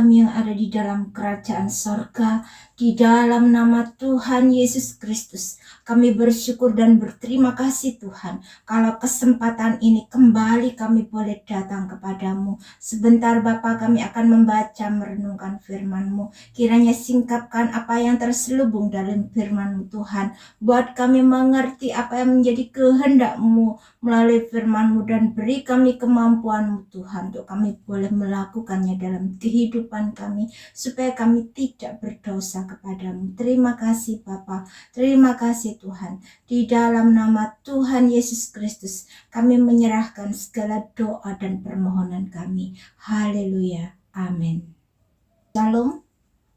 kami yang ada di dalam kerajaan sorga, di dalam nama Tuhan Yesus Kristus. Kami bersyukur dan berterima kasih Tuhan, kalau kesempatan ini kembali kami boleh datang kepadamu. Sebentar Bapa, kami akan membaca merenungkan firman-Mu. Kiranya singkapkan apa yang terselubung dalam firman-Mu Tuhan, buat kami mengerti apa yang menjadi kehendak-Mu melalui firman-Mu, dan beri kami kemampuan-Mu Tuhan, untuk kami boleh melakukannya dalam kehidupan kami, supaya kami tidak berdosa kepadamu. Terima kasih Bapa, terima kasih Tuhan. Di dalam nama Tuhan Yesus Kristus kami menyerahkan segala doa dan permohonan kami. Haleluya, amin. Shalom,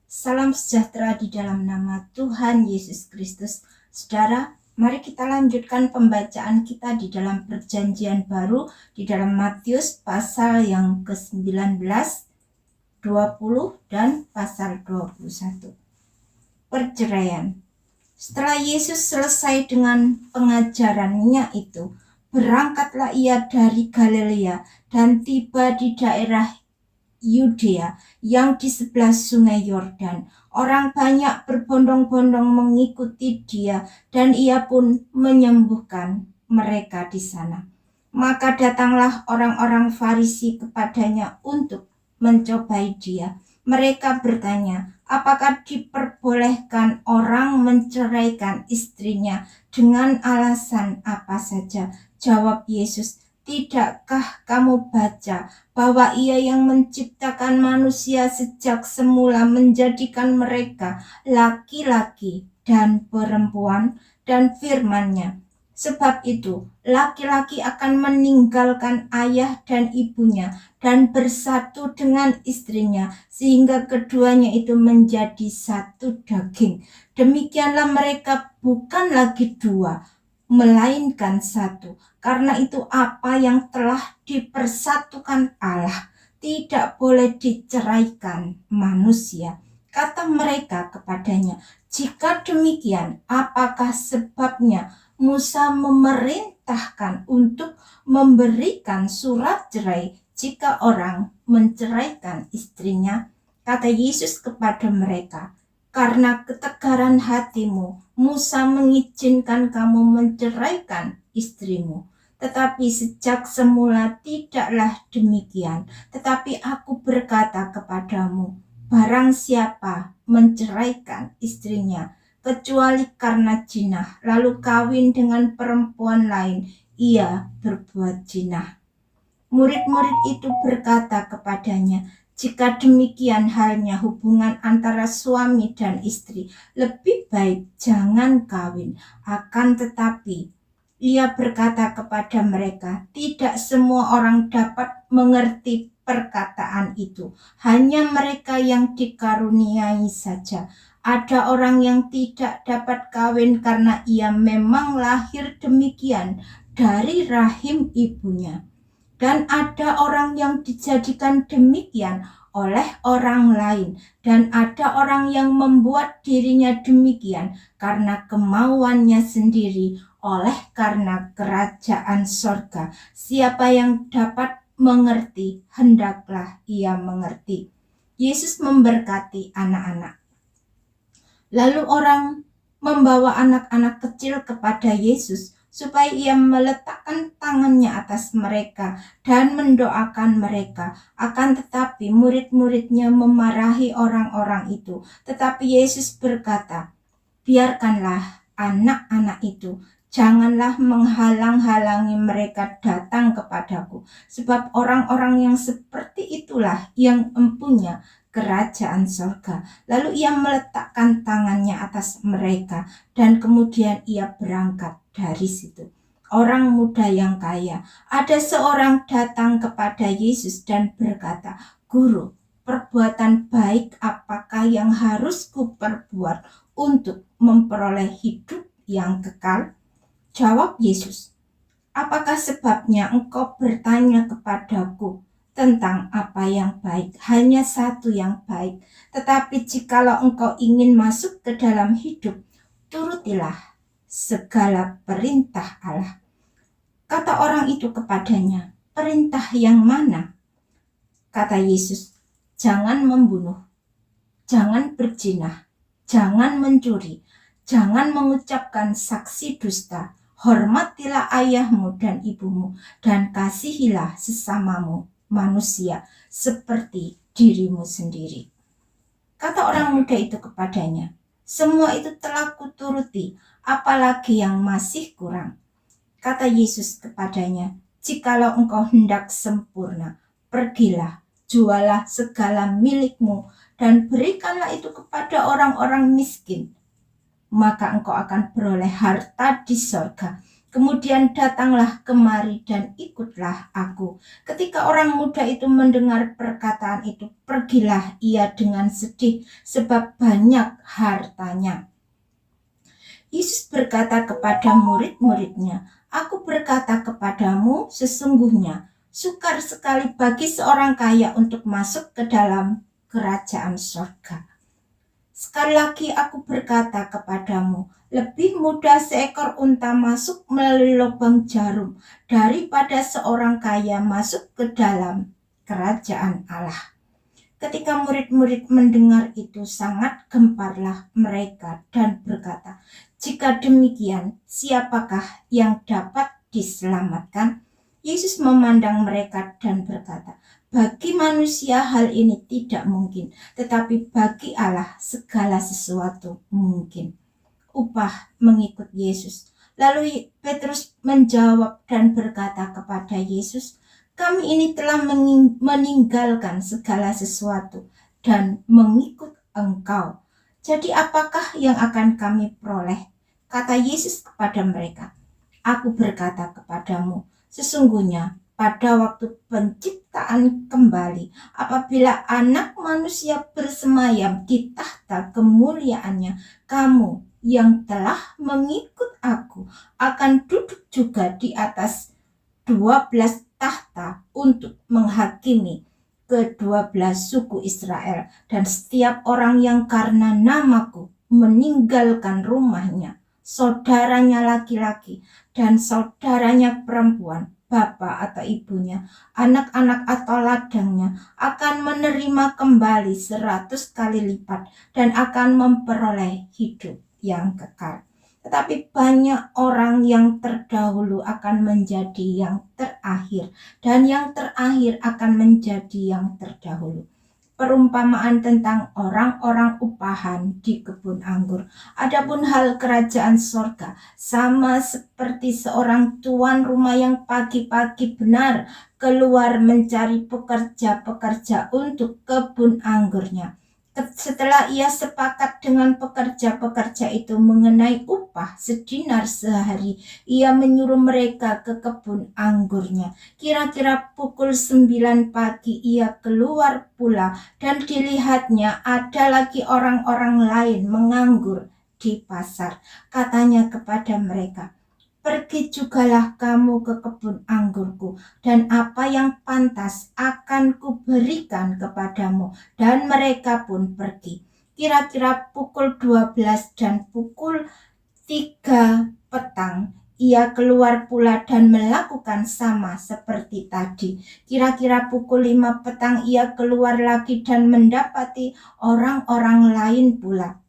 salam sejahtera di dalam nama Tuhan Yesus Kristus. Saudara, mari kita lanjutkan pembacaan kita di dalam perjanjian baru, di dalam Matius pasal yang ke-19, 20 dan pasal 21. Perceraian. Setelah Yesus selesai dengan pengajarannya itu, berangkatlah ia dari Galilea dan tiba di daerah Yudea yang di sebelah sungai Yordan. Orang banyak berbondong-bondong mengikuti dia, dan ia pun menyembuhkan mereka di sana. Maka datanglah orang-orang Farisi kepadanya untuk mencobai dia. Mereka bertanya, apakah diperbolehkan orang menceraikan istrinya dengan alasan apa saja? Jawab Yesus, tidakkah kamu baca bahwa Ia yang menciptakan manusia sejak semula menjadikan mereka laki-laki dan perempuan, dan firman-Nya, sebab itu laki-laki akan meninggalkan ayah dan ibunya dan bersatu dengan istrinya, sehingga keduanya itu menjadi satu daging. Demikianlah mereka bukan lagi dua, melainkan satu. Karena itu apa yang telah dipersatukan Allah tidak boleh diceraikan manusia. Kata mereka kepadanya, jika demikian, apakah sebabnya Musa memerintahkan untuk memberikan surat cerai jika orang menceraikan istrinya? Kata Yesus kepada mereka, karena ketegaran hatimu, Musa mengizinkan kamu menceraikan istrimu. Tetapi sejak semula tidaklah demikian. Tetapi aku berkata kepadamu, barang siapa menceraikan istrinya, kecuali karena jinah, lalu kawin dengan perempuan lain, ia berbuat jinah. Murid-murid itu berkata kepadanya, jika demikian halnya hubungan antara suami dan istri, lebih baik jangan kawin. Akan tetapi ia berkata kepada mereka, tidak semua orang dapat mengerti perkataan itu, hanya mereka yang dikaruniai saja. Ada orang yang tidak dapat kawin karena ia memang lahir demikian dari rahim ibunya. Dan ada orang yang dijadikan demikian oleh orang lain, dan ada orang yang membuat dirinya demikian karena kemauannya sendiri, oleh karena kerajaan sorga. Siapa yang dapat mengerti, hendaklah ia mengerti. Yesus memberkati anak-anak. Lalu orang membawa anak-anak kecil kepada Yesus, supaya ia meletakkan tangannya atas mereka dan mendoakan mereka. Akan tetapi murid-muridnya memarahi orang-orang itu. Tetapi Yesus berkata, biarkanlah anak-anak itu, janganlah menghalang-halangi mereka datang kepadaku, sebab orang-orang yang seperti itulah yang empunya kerajaan sorga. Lalu ia meletakkan tangannya atas mereka, dan kemudian ia berangkat dari situ. Orang muda yang kaya, ada seorang datang kepada Yesus dan berkata, Guru, perbuatan baik apakah yang harus kuperbuat untuk memperoleh hidup yang kekal? Jawab Yesus, apakah sebabnya engkau bertanya kepadaku tentang apa yang baik? Hanya satu yang baik. Tetapi jikalau engkau ingin masuk ke dalam hidup, turutilah segala perintah Allah. Kata orang itu kepadanya, perintah yang mana? Kata Yesus, jangan membunuh, jangan berzina, jangan mencuri, jangan mengucapkan saksi dusta, hormatilah ayahmu dan ibumu, dan kasihilah sesamamu manusia seperti dirimu sendiri. Kata orang muda itu kepadanya, semua itu telah kuturuti, apalagi yang masih kurang. Kata Yesus kepadanya, jikalau engkau hendak sempurna, pergilah, jualah segala milikmu, dan berikanlah itu kepada orang-orang miskin, maka engkau akan beroleh harta di sorga. Kemudian datanglah kemari dan ikutlah aku. Ketika orang muda itu mendengar perkataan itu, pergilah ia dengan sedih sebab banyak hartanya. Yesus berkata kepada murid-muridnya, aku berkata kepadamu, sesungguhnya sukar sekali bagi seorang kaya untuk masuk ke dalam kerajaan sorga. Sekali lagi aku berkata kepadamu, lebih mudah seekor unta masuk melalui lubang jarum daripada seorang kaya masuk ke dalam kerajaan Allah. Ketika murid-murid mendengar itu, sangat gemparlah mereka dan berkata, jika demikian, siapakah yang dapat diselamatkan? Yesus memandang mereka dan berkata, bagi manusia hal ini tidak mungkin, tetapi bagi Allah segala sesuatu mungkin. Upah mengikut Yesus. Lalu Petrus menjawab dan berkata kepada Yesus, kami ini telah meninggalkan segala sesuatu dan mengikut Engkau. Jadi apakah yang akan kami peroleh? Kata Yesus kepada mereka, aku berkata kepadamu, sesungguhnya pada waktu penciptaan kembali, apabila Anak Manusia bersemayam di tahta kemuliaannya, kamu yang telah mengikut aku akan duduk juga di atas 12 tahta untuk menghakimi ke-12 suku Israel, dan setiap orang yang karena namaku meninggalkan rumahnya, saudaranya laki-laki dan saudaranya perempuan, bapak atau ibunya, anak-anak atau ladangnya, akan menerima kembali 100 kali lipat dan akan memperoleh hidup yang kekal. Tetapi banyak orang yang terdahulu akan menjadi yang terakhir, dan yang terakhir akan menjadi yang terdahulu. Perumpamaan tentang orang-orang upahan di kebun anggur. Adapun hal kerajaan sorga sama seperti seorang tuan rumah yang pagi-pagi benar keluar mencari pekerja-pekerja untuk kebun anggurnya. Setelah ia sepakat dengan pekerja-pekerja itu mengenai upah sedinar sehari, ia menyuruh mereka ke kebun anggurnya. Kira-kira pukul 9 pagi ia keluar pula, dan dilihatnya ada lagi orang-orang lain menganggur di pasar. Katanya kepada mereka, pergi jugalah kamu ke kebun anggurku, dan apa yang pantas akan kuberikan kepadamu. Dan mereka pun pergi. Kira-kira pukul 12 dan pukul 3 petang, ia keluar pula dan melakukan sama seperti tadi. Kira-kira pukul 5 petang ia keluar lagi dan mendapati orang-orang lain pula.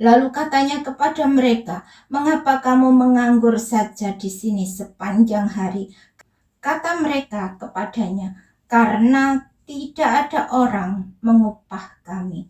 Lalu katanya kepada mereka, mengapa kamu menganggur saja di sini sepanjang hari? Kata mereka kepadanya, karena tidak ada orang mengupah kami.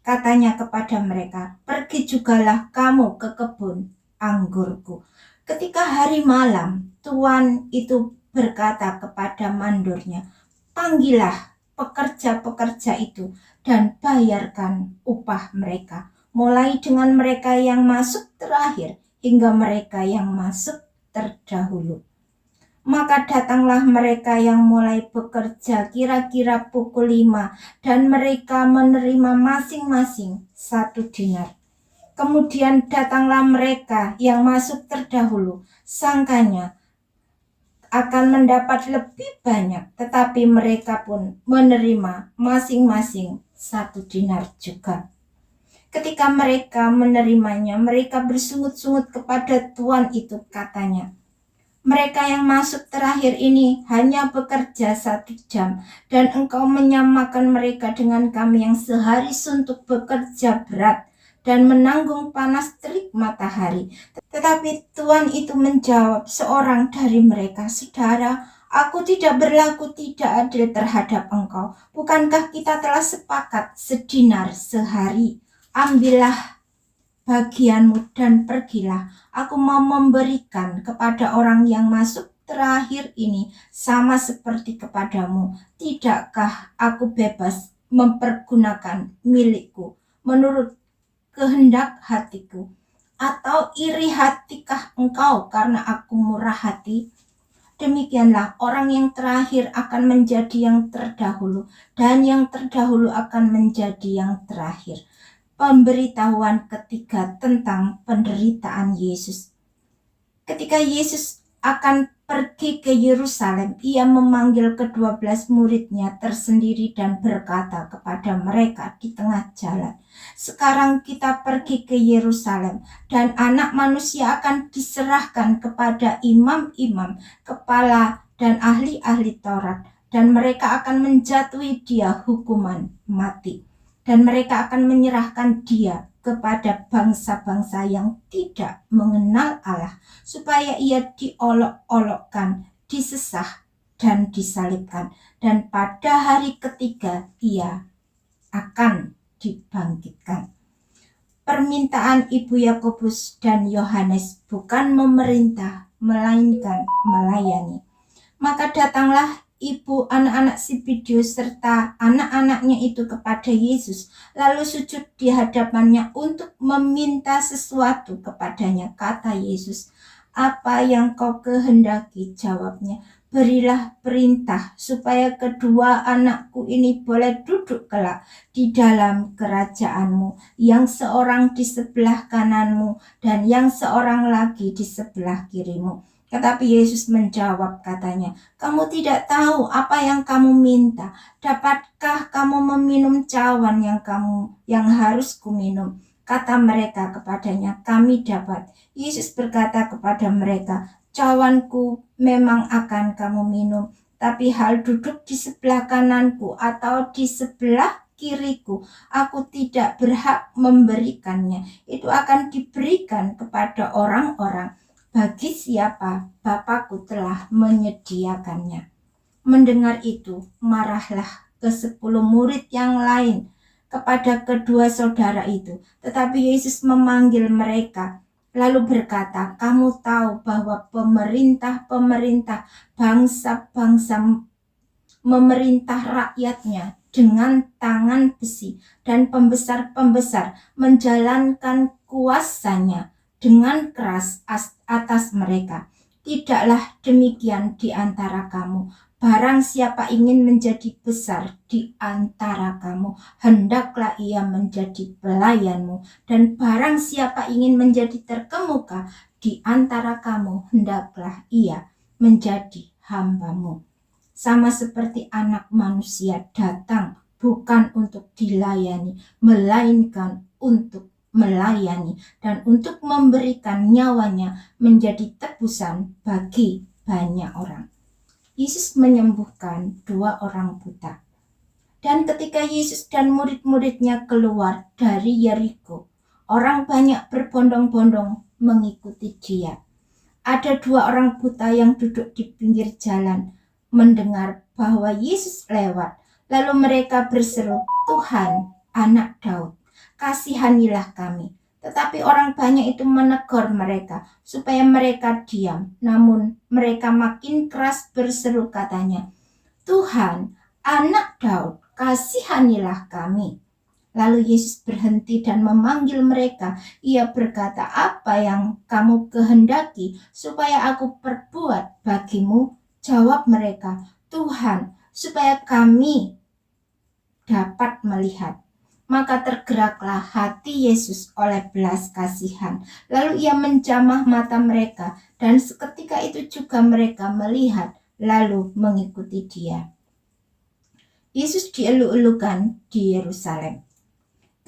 Katanya kepada mereka, pergi jugalah kamu ke kebun anggurku. Ketika hari malam, tuan itu berkata kepada mandornya, panggillah pekerja-pekerja itu dan bayarkan upah mereka, mulai dengan mereka yang masuk terakhir hingga mereka yang masuk terdahulu. Maka datanglah mereka yang mulai bekerja kira-kira pukul 5, dan mereka menerima masing-masing 1 dinar. Kemudian datanglah mereka yang masuk terdahulu, sangkanya akan mendapat lebih banyak, tetapi mereka pun menerima masing-masing 1 dinar juga. Ketika mereka menerimanya, mereka bersungut-sungut kepada tuan itu, katanya, Mereka yang masuk terakhir ini hanya bekerja 1 jam, dan Engkau menyamakan mereka dengan kami yang sehari suntuk bekerja berat dan menanggung panas terik matahari. Tetapi Tuhan itu menjawab seorang dari mereka, "Saudara, aku tidak berlaku tidak adil terhadap engkau. Bukankah kita telah sepakat sedinar sehari? Ambillah bagianmu dan pergilah. Aku mau memberikan kepada orang yang masuk terakhir ini sama seperti kepadamu. Tidakkah aku bebas mempergunakan milikku menurut kehendak hatiku? Atau iri hatikah engkau karena aku murah hati?" Demikianlah orang yang terakhir akan menjadi yang terdahulu, dan yang terdahulu akan menjadi yang terakhir. Pemberitahuan ketiga tentang penderitaan Yesus. Ketika Yesus akan pergi ke Yerusalem, ia memanggil ke-12 muridnya tersendiri dan berkata kepada mereka di tengah jalan, "Sekarang kita pergi ke Yerusalem, dan Anak Manusia akan diserahkan kepada imam-imam, kepala dan ahli-ahli Taurat, dan mereka akan menjatuhi dia hukuman mati. Dan mereka akan menyerahkan dia kepada bangsa-bangsa yang tidak mengenal Allah, supaya ia diolok-olokkan, disesah, dan disalibkan. Dan pada hari ketiga ia akan dibangkitkan." Permintaan Ibu Yakobus dan Yohanes bukan memerintah, melainkan melayani. Maka datanglah ibu anak-anak Zebedeus serta anak-anaknya itu kepada Yesus, lalu sujud di hadapannya untuk meminta sesuatu kepadanya. Kata Yesus, "Apa yang kau kehendaki?" Jawabnya, "Berilah perintah supaya kedua anakku ini boleh duduk kelak di dalam kerajaanmu, yang seorang di sebelah kananmu dan yang seorang lagi di sebelah kirimu." Tetapi Yesus menjawab katanya, "Kamu tidak tahu apa yang kamu minta. Dapatkah kamu meminum cawan yang harus kuminum?" Kata mereka kepadanya, "Kami dapat." Yesus berkata kepada mereka, "Cawanku memang akan kamu minum, tapi hal duduk di sebelah kananku atau di sebelah kiriku, aku tidak berhak memberikannya. Itu akan diberikan kepada orang-orang bagi siapa Bapakku telah menyediakannya." Mendengar itu, marahlah ke-10 murid yang lain kepada kedua saudara itu. Tetapi Yesus memanggil mereka, lalu berkata, "Kamu tahu bahwa pemerintah-pemerintah bangsa-bangsa memerintah rakyatnya dengan tangan besi, dan pembesar-pembesar menjalankan kuasanya dengan keras atas mereka. Tidaklah demikian di antara kamu. Barang siapa ingin menjadi besar di antara kamu, hendaklah ia menjadi pelayanmu. Dan barang siapa ingin menjadi terkemuka di antara kamu, hendaklah ia menjadi hambamu. Sama seperti Anak Manusia datang bukan untuk dilayani, melainkan untuk melayani dan untuk memberikan nyawanya menjadi tebusan bagi banyak orang. Yesus menyembuhkan 2 orang buta. Dan ketika Yesus dan murid-muridnya keluar dari Yeriko, orang banyak berbondong-bondong mengikuti dia. Ada 2 orang buta yang duduk di pinggir jalan, mendengar bahwa Yesus lewat. Lalu mereka berseru, "Tuhan, Anak Daud, kasihanilah kami." Tetapi orang banyak itu menegur mereka supaya mereka diam. Namun mereka makin keras berseru, katanya, "Tuhan, Anak Daud, kasihanilah kami." Lalu Yesus berhenti dan memanggil mereka. Ia berkata, "Apa yang kamu kehendaki supaya aku perbuat bagimu?" Jawab mereka, "Tuhan, supaya kami dapat melihat." Maka tergeraklah hati Yesus oleh belas kasihan. Lalu ia menjamah mata mereka, dan seketika itu juga mereka melihat, lalu mengikuti dia. Yesus dielu-elukan di Yerusalem.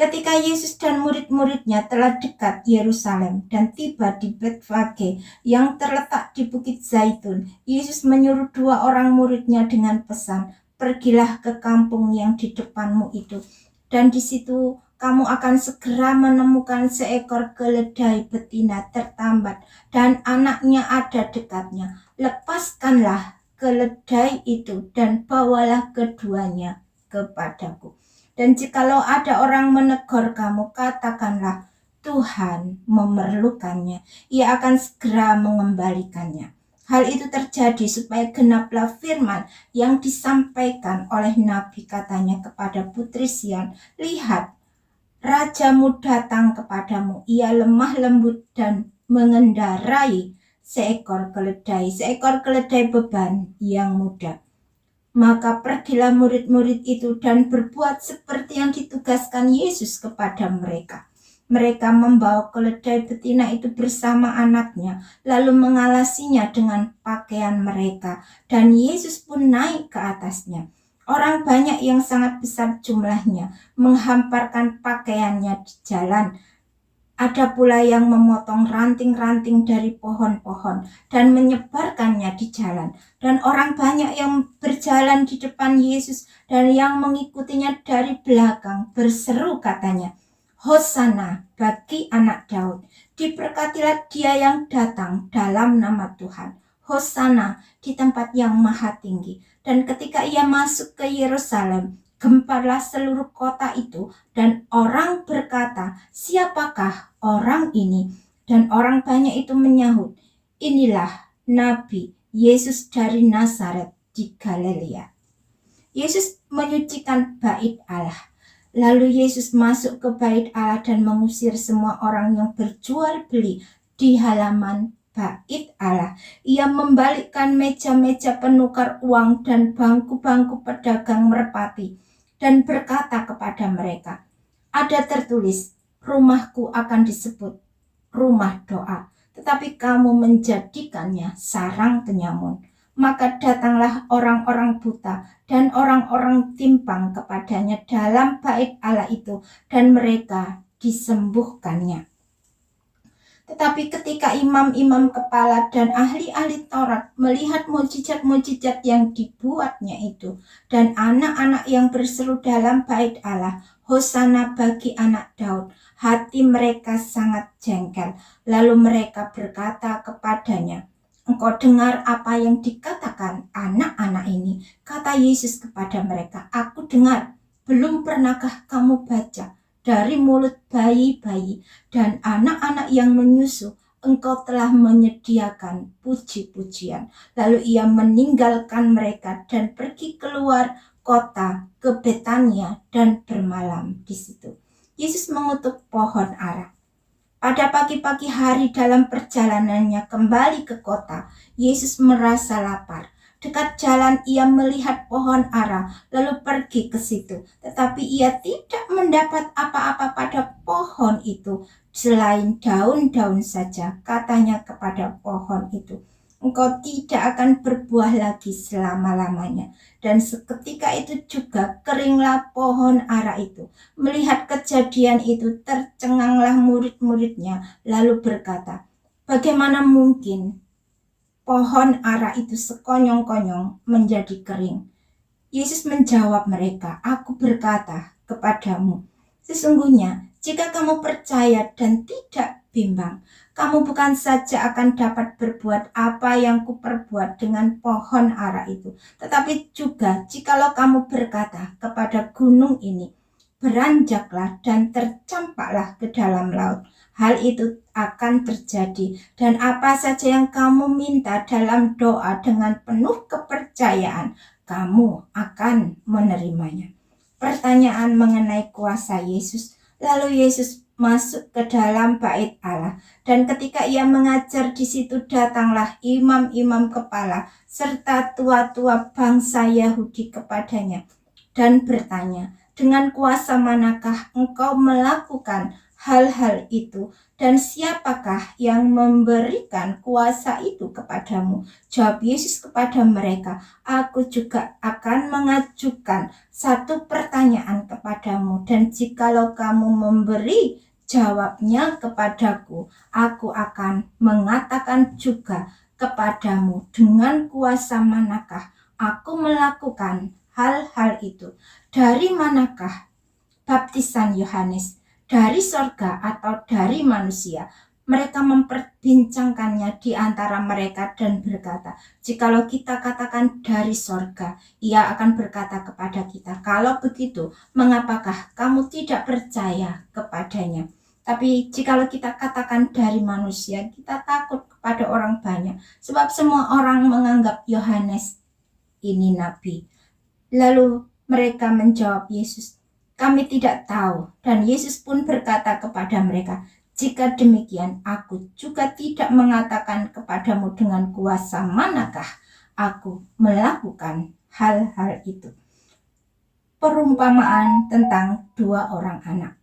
Ketika Yesus dan murid-muridnya telah dekat Yerusalem dan tiba di Betfage yang terletak di Bukit Zaitun, Yesus menyuruh 2 orang muridnya dengan pesan, "Pergilah ke kampung yang di depanmu itu, dan di situ kamu akan segera menemukan seekor keledai betina tertambat dan anaknya ada dekatnya. Lepaskanlah keledai itu dan bawalah keduanya kepadaku. Dan jikalau ada orang menegur kamu, katakanlah, Tuhan memerlukannya. Ia akan segera mengembalikannya." Hal itu terjadi supaya genaplah firman yang disampaikan oleh Nabi, katanya kepada putri Sion, "Lihat, rajamu datang kepadamu. Ia lemah lembut dan mengendarai seekor keledai beban yang muda." Maka pergilah murid-murid itu dan berbuat seperti yang ditugaskan Yesus kepada mereka. Mereka membawa keledai betina itu bersama anaknya, lalu mengalasinya dengan pakaian mereka, dan Yesus pun naik ke atasnya. Orang banyak yang sangat besar jumlahnya menghamparkan pakaiannya di jalan. Ada pula yang memotong ranting-ranting dari pohon-pohon dan menyebarkannya di jalan. Dan orang banyak yang berjalan di depan Yesus dan yang mengikutinya dari belakang berseru, katanya, "Hosana bagi anak Daud. Diberkatilah dia yang datang dalam nama Tuhan. Hosana di tempat yang maha tinggi." Dan ketika ia masuk ke Yerusalem, gemparlah seluruh kota itu, dan orang berkata, "Siapakah orang ini?" Dan orang banyak itu menyahut, "Inilah Nabi Yesus dari Nazaret di Galilea." Yesus menyucikan bait Allah. Lalu Yesus masuk ke bait Allah dan mengusir semua orang yang berjual beli di halaman bait Allah. Ia membalikkan meja-meja penukar uang dan bangku-bangku pedagang merpati dan berkata kepada mereka, "Ada tertulis, rumahku akan disebut rumah doa, tetapi kamu menjadikannya sarang penyamun." Maka datanglah orang-orang buta dan orang-orang timpang kepadanya dalam bait Allah itu, dan mereka disembuhkannya. Tetapi ketika imam-imam kepala dan ahli-ahli Taurat melihat mukjizat-mukjizat yang dibuatnya itu, dan anak-anak yang berseru dalam bait Allah, "Hosana bagi anak Daud," hati mereka sangat jengkel. Lalu mereka berkata kepadanya, "Engkau dengar apa yang dikatakan anak-anak ini?" Kata Yesus kepada mereka, "Aku dengar. Belum pernahkah kamu baca, dari mulut bayi-bayi dan anak-anak yang menyusu, Engkau telah menyediakan puji-pujian." Lalu ia meninggalkan mereka dan pergi keluar kota ke Betania dan bermalam di situ. Yesus mengutuk pohon ara. Pada pagi-pagi hari dalam perjalanannya kembali ke kota, Yesus merasa lapar. Dekat jalan ia melihat pohon ara, lalu pergi ke situ. Tetapi ia tidak mendapat apa-apa pada pohon itu, selain daun-daun saja. Katanya kepada pohon itu, "Engkau tidak akan berbuah lagi selama-lamanya." Dan seketika itu juga keringlah pohon ara itu. Melihat kejadian itu, tercenganglah murid-muridnya, lalu berkata, "Bagaimana mungkin pohon ara itu sekonyong-konyong menjadi kering?" Yesus menjawab mereka, "Aku berkata kepadamu, sesungguhnya jika kamu percaya dan tidak bimbang, kamu bukan saja akan dapat berbuat apa yang kuperbuat dengan pohon ara itu, tetapi juga jikalau kamu berkata kepada gunung ini, beranjaklah dan tercampaklah ke dalam laut, hal itu akan terjadi. Dan apa saja yang kamu minta dalam doa dengan penuh kepercayaan, kamu akan menerimanya." Pertanyaan mengenai kuasa Yesus. Lalu Yesus masuk ke dalam bait Allah, dan ketika ia mengajar di situ, datanglah imam-imam kepala serta tua-tua bangsa Yahudi kepadanya dan bertanya, "Dengan kuasa manakah engkau melakukan hal-hal itu, dan siapakah yang memberikan kuasa itu kepadamu?" Jawab Yesus kepada mereka, "Aku juga akan mengajukan satu pertanyaan kepadamu, dan jikalau kamu memberi jawabnya kepadaku, aku akan mengatakan juga kepadamu dengan kuasa manakah aku melakukan hal-hal itu. Dari manakah baptisan Yohanes? Dari sorga atau dari manusia? Mereka memperbincangkannya di antara mereka dan berkata, jikalau kita katakan dari sorga, ia akan berkata kepada kita, kalau begitu, mengapakah kamu tidak percaya kepadanya? Tapi jikalau kita katakan dari manusia, kita takut kepada orang banyak, sebab semua orang menganggap Yohanes ini nabi. Lalu mereka menjawab Yesus, kami tidak tahu. Dan Yesus pun berkata kepada mereka, jika demikian, aku juga tidak mengatakan kepadamu dengan kuasa manakah aku melakukan hal-hal itu. Perumpamaan tentang dua orang anak.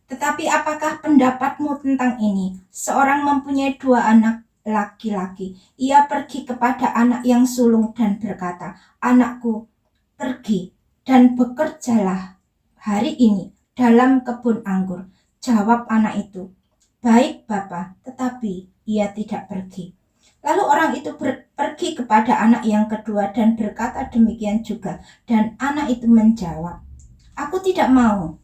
Tetapi apakah pendapatmu tentang ini? Seorang mempunyai dua anak laki-laki. Ia pergi kepada anak yang sulung dan berkata, anakku, pergi dan bekerjalah hari ini dalam kebun anggur. Jawab anak itu, baik Bapa, tetapi ia tidak pergi. Lalu orang itu pergi kepada anak yang kedua dan berkata demikian juga. Dan anak itu menjawab, aku tidak mau.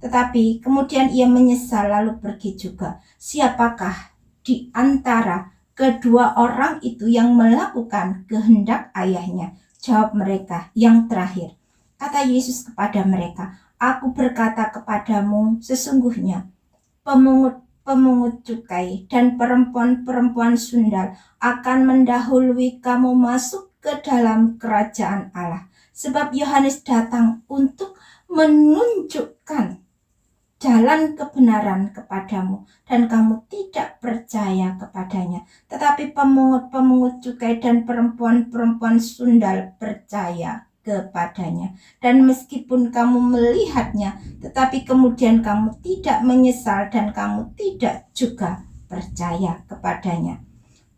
Tetapi kemudian ia menyesal lalu pergi juga. Siapakah di antara kedua orang itu yang melakukan kehendak ayahnya? Jawab mereka, yang terakhir. Kata Yesus kepada mereka, aku berkata kepadamu, sesungguhnya pemungut cukai dan perempuan-perempuan sundal akan mendahului kamu masuk ke dalam kerajaan Allah. Sebab Yohanes datang untuk menunjukkan jalan kebenaran kepadamu, dan kamu tidak percaya kepadanya. Tetapi pemungut cukai dan perempuan-perempuan sundal percaya kepadanya. Dan meskipun kamu melihatnya, tetapi kemudian kamu tidak menyesal dan kamu tidak juga percaya kepadanya.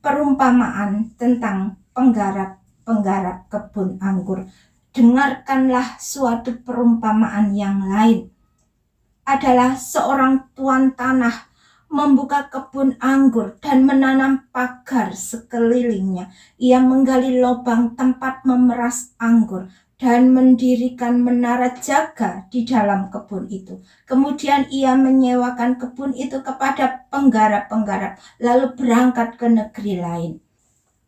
Perumpamaan tentang penggarap kebun anggur. Dengarkanlah suatu perumpamaan yang lain. Adalah seorang tuan tanah membuka kebun anggur dan menanam pagar sekelilingnya. Ia menggali lubang tempat memeras anggur dan mendirikan menara jaga di dalam kebun itu. Kemudian ia menyewakan kebun itu kepada penggarap-penggarap, lalu berangkat ke negeri lain.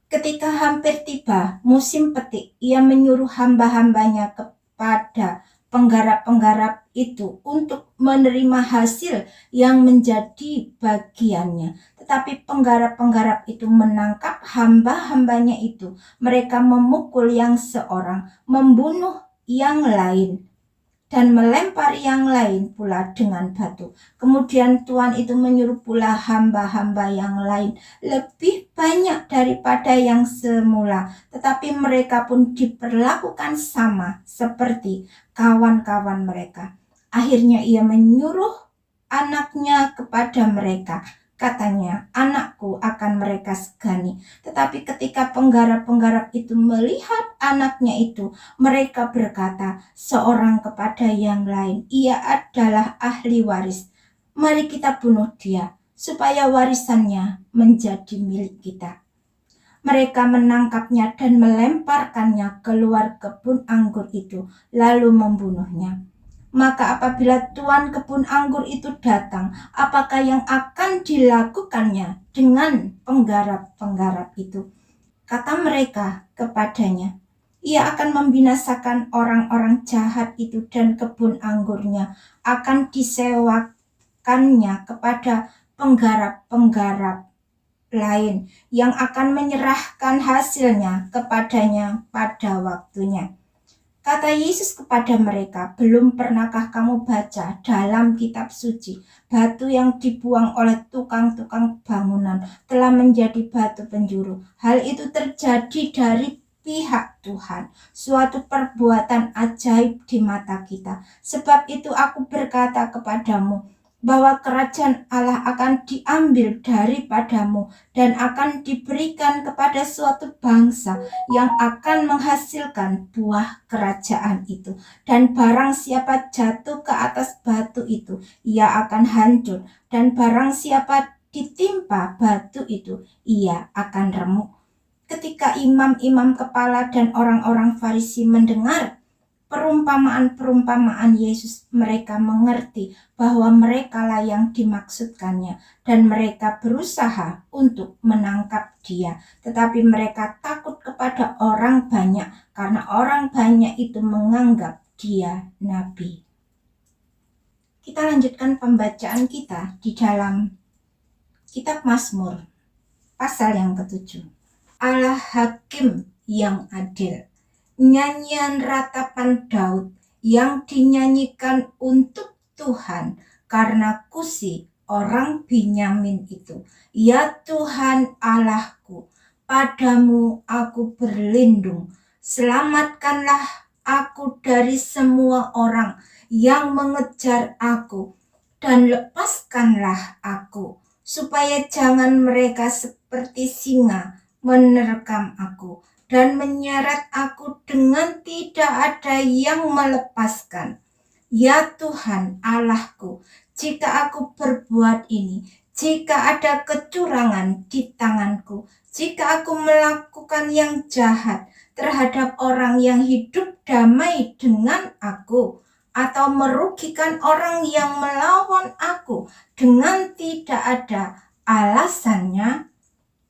Ketika hampir tiba musim petik, ia menyuruh hamba-hambanya kepada penggarap-penggarap itu untuk menerima hasil yang menjadi bagiannya. Tetapi penggarap-penggarap itu menangkap hamba-hambanya itu. Mereka memukul yang seorang, membunuh yang lain, dan melempar yang lain pula dengan batu. Kemudian Tuhan itu menyuruh pula hamba-hamba yang lain, lebih banyak daripada yang semula. Tetapi mereka pun diperlakukan sama seperti kawan-kawan mereka. Akhirnya ia menyuruh anaknya kepada mereka. Katanya, anakku akan mereka segani. Tetapi ketika penggarap-penggarap itu melihat anaknya itu, mereka berkata seorang kepada yang lain, ia adalah ahli waris. Mari kita bunuh dia, supaya warisannya menjadi milik kita. Mereka menangkapnya dan melemparkannya keluar kebun anggur itu, lalu membunuhnya. Maka apabila tuan kebun anggur itu datang, apakah yang akan dilakukannya dengan penggarap-penggarap itu? Kata mereka kepadanya, ia akan membinasakan orang-orang jahat itu, dan kebun anggurnya akan disewakannya kepada penggarap-penggarap lain yang akan menyerahkan hasilnya kepadanya pada waktunya. Kata Yesus kepada mereka, belum pernahkah kamu baca dalam kitab suci, batu yang dibuang oleh tukang-tukang bangunan telah menjadi batu penjuru. Hal itu terjadi dari pihak Tuhan, suatu perbuatan ajaib di mata kita. Sebab itu aku berkata kepadamu, bahwa kerajaan Allah akan diambil daripadamu dan akan diberikan kepada suatu bangsa yang akan menghasilkan buah kerajaan itu. Dan barang siapa jatuh ke atas batu itu, ia akan hancur. Dan barang siapa ditimpa batu itu, ia akan remuk. Ketika imam-imam kepala dan orang-orang Farisi mendengar perumpamaan-perumpamaan Yesus, mereka mengerti bahwa merekalah yang dimaksudkannya dan mereka berusaha untuk menangkap dia. Tetapi mereka takut kepada orang banyak karena orang banyak itu menganggap dia nabi. Kita lanjutkan pembacaan kita di dalam kitab Mazmur pasal yang ke-7. Allah hakim yang adil. Nyanyian ratapan Daud yang dinyanyikan untuk Tuhan karena Kusi orang Binyamin itu. Ya Tuhan Allahku, padamu aku berlindung. Selamatkanlah aku dari semua orang yang mengejar aku dan lepaskanlah aku, supaya jangan mereka seperti singa menerkam aku dan menyeret aku dengan tidak ada yang melepaskan. Ya Tuhan Allahku, jika aku berbuat ini, jika ada kecurangan di tanganku, jika aku melakukan yang jahat terhadap orang yang hidup damai dengan aku, atau merugikan orang yang melawan aku dengan tidak ada alasannya,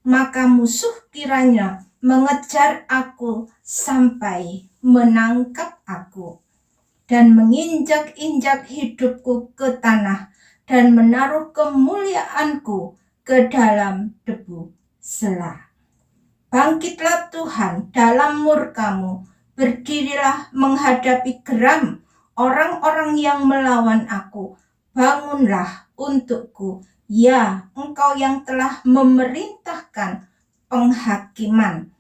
maka musuh kiranya mengejar aku sampai menangkap aku dan menginjak-injak hidupku ke tanah dan menaruh kemuliaanku ke dalam debu selah. Bangkitlah Tuhan dalam murka-Mu, berdirilah menghadapi geram orang-orang yang melawan aku. Bangunlah untukku, ya Engkau yang telah memerintahkan penghakiman.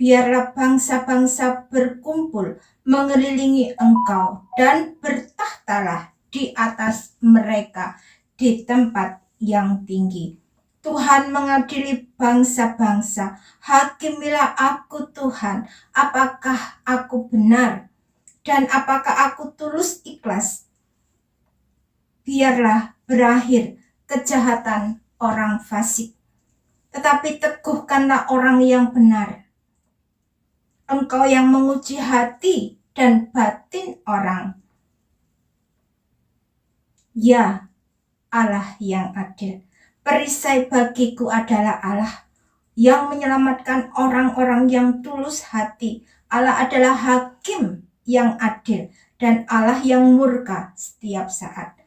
Biarlah bangsa-bangsa berkumpul mengelilingi Engkau dan bertahtalah di atas mereka di tempat yang tinggi. Tuhan mengadili bangsa-bangsa, hakimilah aku Tuhan, apakah aku benar dan apakah aku tulus ikhlas. Biarlah berakhir kejahatan orang fasik, tetapi teguhkanlah orang yang benar. Engkau yang menguji hati dan batin orang. Ya Allah yang adil, perisai bagiku adalah Allah yang menyelamatkan orang-orang yang tulus hati. Allah adalah hakim yang adil dan Allah yang murka setiap saat.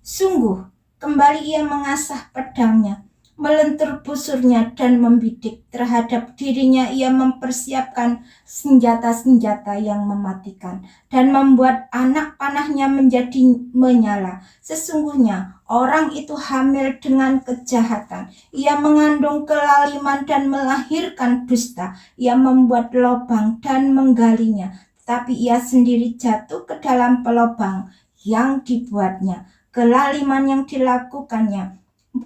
Sungguh, kembali ia mengasah pedangnya, melentur busurnya dan membidik. Terhadap dirinya ia mempersiapkan senjata-senjata yang mematikan dan membuat anak panahnya menjadi menyala. Sesungguhnya orang itu hamil dengan kejahatan. Ia mengandung kelaliman dan melahirkan dusta. Ia membuat lubang dan menggalinya, tapi ia sendiri jatuh ke dalam pelobang yang dibuatnya. Kelaliman yang dilakukannya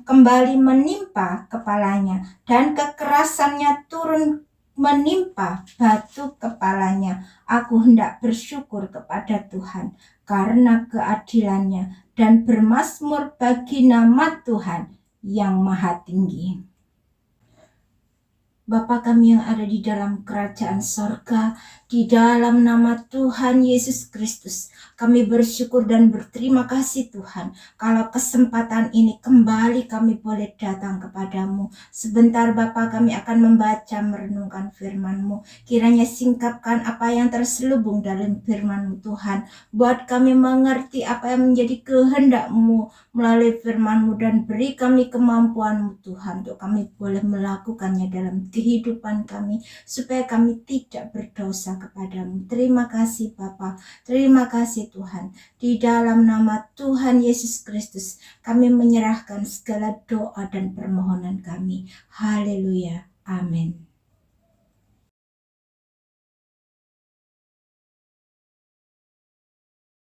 kembali menimpa kepalanya dan kekerasannya turun menimpa batu kepalanya. Aku hendak bersyukur kepada Tuhan karena keadilannya dan bermazmur bagi nama Tuhan yang maha tinggi. Bapa kami yang ada di dalam kerajaan sorga, di dalam nama Tuhan Yesus Kristus, kami bersyukur dan berterima kasih Tuhan, kalau kesempatan ini kembali kami boleh datang kepadamu. Sebentar Bapa, kami akan membaca merenungkan firman-Mu. Kiranya singkapkan apa yang terselubung dalam firman-Mu Tuhan, buat kami mengerti apa yang menjadi kehendak-Mu melalui firman-Mu, dan beri kami kemampuan-Mu Tuhan, untuk kami boleh melakukannya dalam kehidupan kami, supaya kami tidak berdosa kepadamu. Terima kasih Bapa, terima kasih Tuhan. Di dalam nama Tuhan Yesus Kristus, kami menyerahkan segala doa dan permohonan kami. Haleluya, amin.